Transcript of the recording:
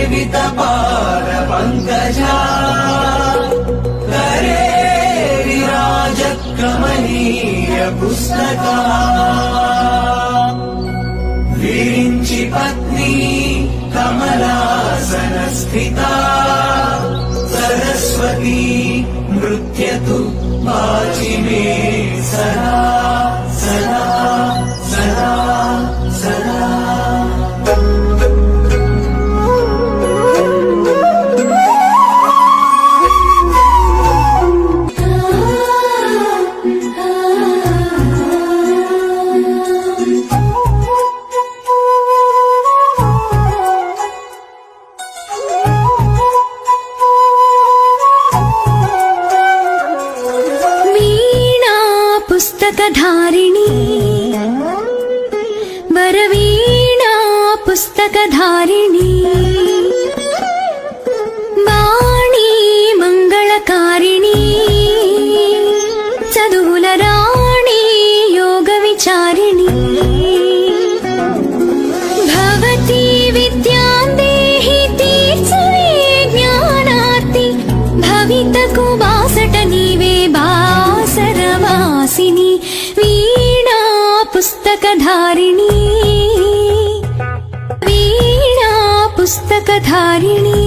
सेवित पाद पंकजा करे विराजत कमनीय पुस्तका विरिंचि पत्नी कमलासन स्थिता सरस्वती नृत्यतु वाचि मे सदा सदा सदा सदा। पुस्तकधारिणी वरवीणा पुस्तकधारिणी वाणी मंगलकारिणी चदुलराणी योगविचारिणी भवती विद्यां देहि तीर्थे ज्ञानार्ति भवितकु बासट नीवे बासरवासिनी वीणा पुस्तकधारिणी वीणा पुस्तकधारिणी।